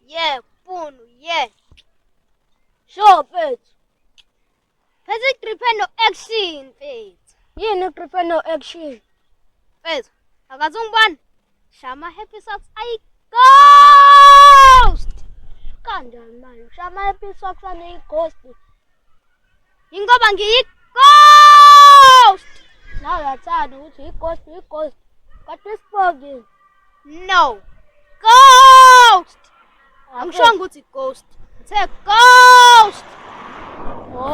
Yeah, Punu, yeah. Sure, mfethu. Pheze igriphe no action, mfethu. Yini igriphe no action? Mfethu, akaze ungibani? Shama happy socks ayi ghost. Kanjani manje? Shama happy socks ane ghost. Ingoba ngiyi ghost. Nawe uyathanda ukuthi i-ghost. Kodwa ispoken. No. Ghost. Angishongo ukuthi ghost. Ngithe ghost.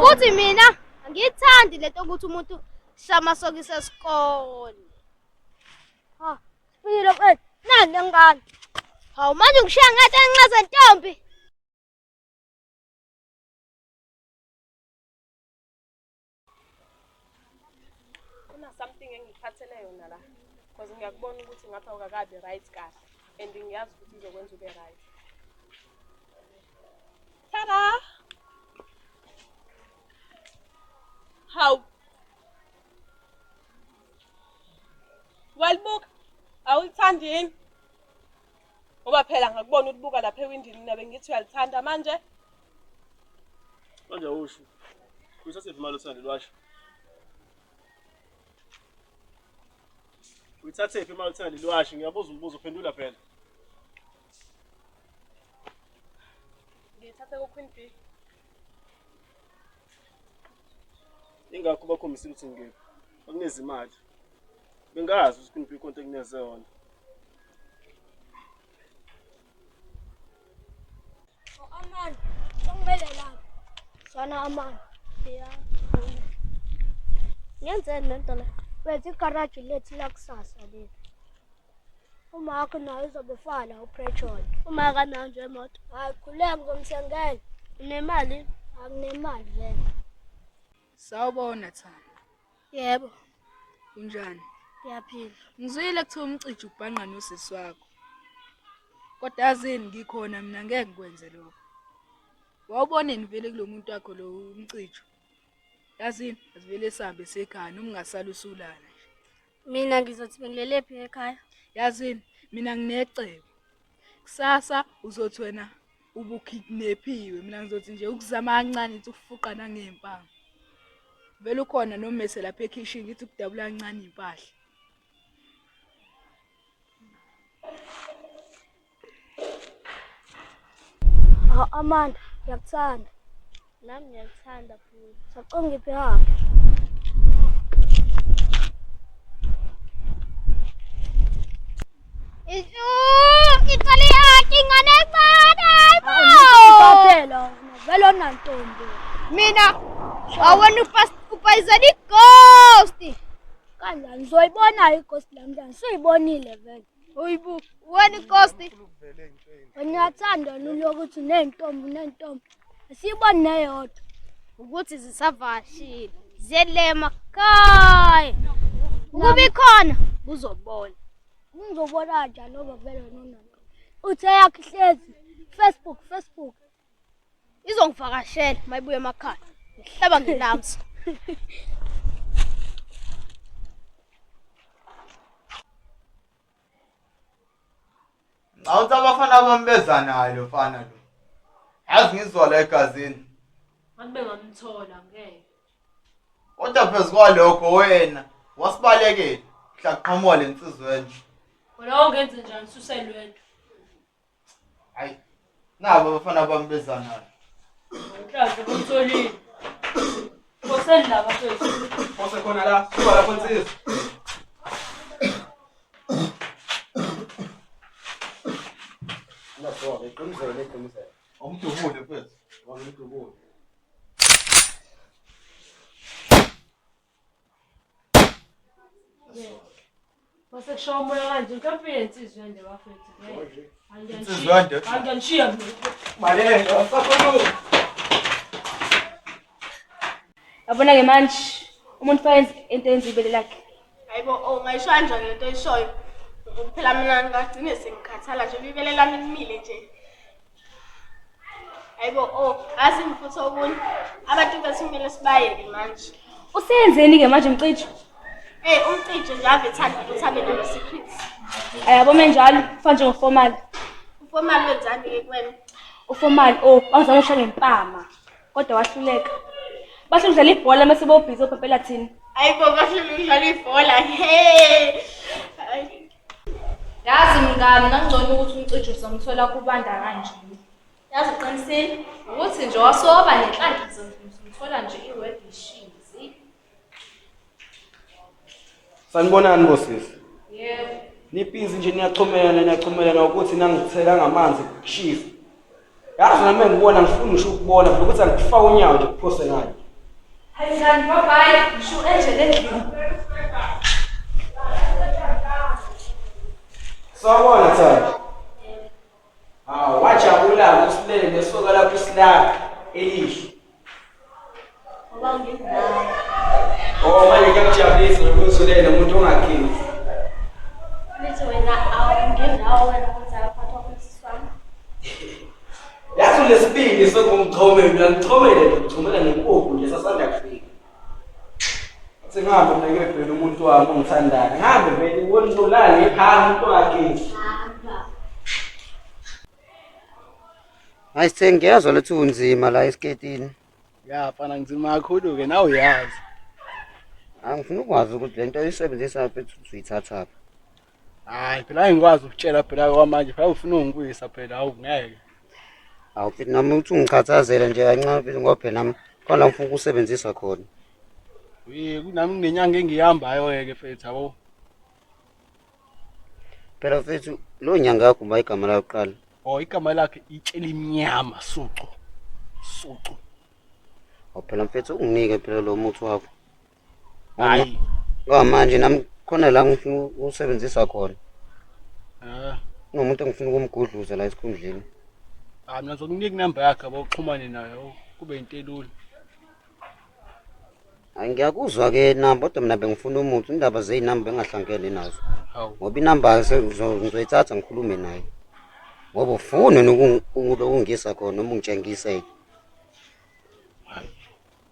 Futhi mina angiyithandi lento ukuthi umuntu shama sokisi esikole. Ha, sipile mfethu. Nani ngani? Hawu manje ungishiya ngathi enqaze ntombi. Something engiphathele yona la because ngiyakubona ukuthi ngapha awukakabi right kahle and ngiyazi ukuthi izokwenza ube right. Tada! How? Walibuka? Awulithandi yini? Ngoba phela ngakubona ulibuka lapha ewindini nabe ngithi uyalithanda manje. Manje usho. Uyithathe imali uthanda lwasho. Uyithathe imali uthanda lwasho ngiyabuza umbuzo uphendula phela. Ngiyithathe ku Queen B. Ingakho bakhombisa ukuthi ngeke. Akunezi imali. Bengazi ukuthi Queen B konke kuneze yona. Amani, ngibele lapha. Sana amani. Yeah. Ngiyenzeni lento le? Wethu igaraji lethu lakusasa leli. Uma akho nayo izobefana upetrol. Uma kana nje imoto. Hayi khuleka ngizomthengela. Unemali? Akunemali vele. Sawubona Thanda. Yebo. Unjani? Ngiyaphila. Ngizwile kuthiwa umcije ubhanqa nosisi wakho. Kodwa yazini ngikhona mina ngeke ngikwenze lokho. Wawuboneni vele kulomuntu wakho lo umcije. Yazini asivele sihambe sekhaya noma ungasala usulala nje. Mina ngizothi bengilelephi ekhaya? Yazini mina nginecebo. Kusasa uzothi wena ubukidnaphiwe mina ngizothi nje ukuzama kancane ukuthi ufuqa nangempanga. Vele ukhona nomese lapha ekitchen ngithi ukudabula kancane impahla. Amanda, ngiyakuthanda. Nami ngiyakuthanda futhi. Sacela ngiphi hapha? Ithole yakhe ingane encane Baphela, vele onantombi. mina awona upayizana ighost. Kanjani uzoyibona ighost lamhlanje? Suyibonile vele. Uyibu, wena ighost. Ngiyathanda lokuthi nentombi. Asiyiboni neyodwa. Ukuthi zisavashile. Ziyelema ekhaya. Ukuba ikhona uzobona. Ngizobona kanjani ngoba vele nonantombi. Uthe yakhe hlezi Facebook. Izongivakashela mayibuye emakhaya. Ngihlaba nginamsa. Awuthi abafana bambezanayo lo mfana lo. Yazi ngizwa la egazini. Angibe ngamthola ngeke. Kodwa phezukwalokho wena wasibalekela. Mhla qhamuka lensizweni. Wena ungenze njani suselwethu? Hayi. Nabo abafana bambezanayo. Mhlawumbe kumtholile. Kosendaba mfethu. Phose khona la, suka lapho insizwa. Naso eqinisele. Umdubule mfethu. Wangidubule. Wasekushawa umoya kanje ngikampile insizwa nje bafethu. Insizwa nje. Angiyanishiya mina. Baleka sakhona. Yabona ke manje umuntu fayenza into enzibele lakhe. Hayibo ngayisho kanjani lento oyishoyo? Phela mina ngagcine sengikhathala nje libele lami limile nje. Hayibo azi mfutho okunye. Abantu bethu kumele sibayeke manje. Usenzeni ke manje mcijo? Umcijo nje ave ethanda ukuthi abe nama secrets. Ayabo menjalo kufanele nje ngoformal. Uformal wenzani ke kuwena? ufomani bangizama ushaya ngempama kodwa wahluleka. Bahle udlala ibhola mase bobhizi ophephela thina. Hayibo bahle udlala ibhola. Yazi mngani ngangcono ukuthi umcijo uzamthola kubanda kanje. Yazi uqinisile Ukuthi nje wasoba nenhlanhla uzomthola nje iword ishizi. Sanibonani bosisi. Yebo. Nibhizi nje niyachumelana ukuthi nangithela ngamanzi kushisa. Yazi nami ngibona ngifuna ngisho ukubona vele ukuthi angifaka unyawo nje kuphose ngayo. Hayi ngani bye ngisho endleleni. Sawubona Thandi. Wajabula usilele nesoka lapho isilapha elihle. ngoba ngingawo. Manje kuyakujabulisa ukuthi nomuntu ongakhini. Lithi wena awungendawo wena ukuthi aphathwa kwesiswami. Yazi lesibili sokungithome mina ngithomele nje ngithomela ngenkukhu nje sasanda kufika. Singahambe mina ke umuntu wami ongithandayo. Ngihambe vele ngolulala ekhaya umuntu ongakhini. Hayi sengiyazwa lethi unzima la esiketini. Ya mfana ngizima kakhulu ke nawe uyazi. Angifuna ukwazi ukuthi lento oyisebenzisa lapha ethi uyithatha. Hayi phela ngikwazi ukutshela phela kwamanje phela ufuna ungikuyisa phela awungeke. Awu phela nami uthi ungichathazela nje kancane phela ngoba phela nami khona ngifuna ukusebenzisa khona. Kunami kunenyanga engihambayo ke mfethu yabo. Phela mfethu lo nyanga yakho uma igama la uqala. Igama lakhe itshela imnyama sucu. Sucu. Awu phela mfethu unginike phela lo muthi wakho. Hayi. Ngoba manje nami khona la ngifuna ukusebenzisa khona. Unomuntu engifuna ukumgudluza la esikhundleni. Mina ngizokunika inamba yakhe aboxhumane nayo kube into elula. Ngiyakuzwa ke namba kodwa mina bengifuna umuntu indaba zeinamba engahlangene nazo. Hawu. Ngoba inamba ngizoyithatha ngikhulume naye. Ngoba ufuna ukungisa khona noma ungitshengise. Hayi.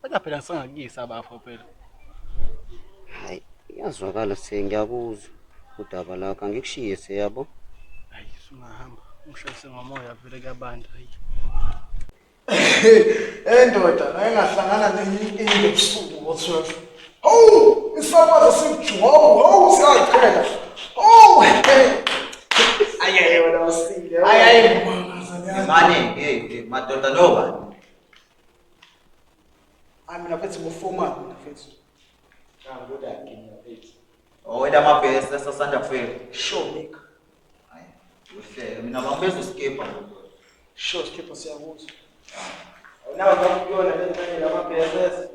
Kodwa phela ngisangakuyisa abafo phela. Hayi, iyazwakala ngiyakuzwa udaba lakho angikushiye siyabo. Hayi singahamba. Ngishayise ngomoya vele kuyabanda hayi. Ndoda engahlangana nenye inkinga ebusuku ngo-12. Oh, isaphaza sikujuwa. Siyaqhela. Ayaye wena usile. Ayaye Mane, madoda noba. Mina mfethu ngufomani mfethu. Ngoda yakini mfethu. Wena mabhesi sasanda kufika. Sure Nick. Hayi. Uhle mina bangibeza skipper. Sure skipper siyakuzwa. Nawe ngakuyona lento lamabhesi.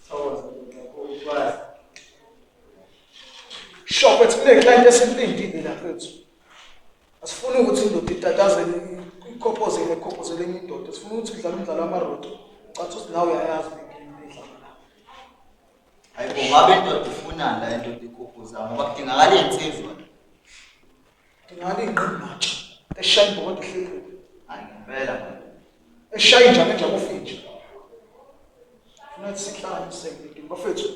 Sawaza ukwazi. Sure mfethu kule client esilindile la mfethu. Asifuni ukuthi indoda itatazele ikhophoze nekhophozele enye indoda. Sifuna ukuthi kudlala umdlalo wamaroto. Cathi ukuthi nawe uyayazi ngidlala la. Hayibo ngabe indoda ifunani la indoda ikhophoza ngoba kudingakala insizwa. Dingakala ingqinatsha. Eshaya ibhodo ehlelweni. Hayi ngempela. Eshaya njalo nje akufinje. Funa sihlala sengidini bafethu.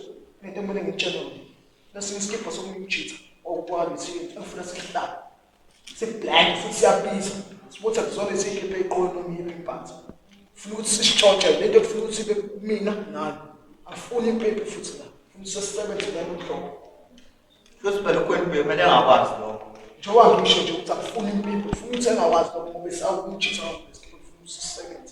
Into emele ngitshele wena. Lesi iskipper sokumjitha okwalithi ngifuna sihlala. Siblank futhi siyabiza. Sibotha kuzona isikipper eqolo noma yini imphansi. Funa ukuthi sisitshotshe lento kufuna ukuthi ibe mina nani. Afuna impepho futhi la. Funa sisebenze la nohlobo. Futhi phela ukhwembe kumele angakwazi lokho. Njengoba ngisho nje ukuthi akufuna impepho. Funa ukuthi engakwazi lokho ngoba esawumjitha ngeskipper funa sisebenze.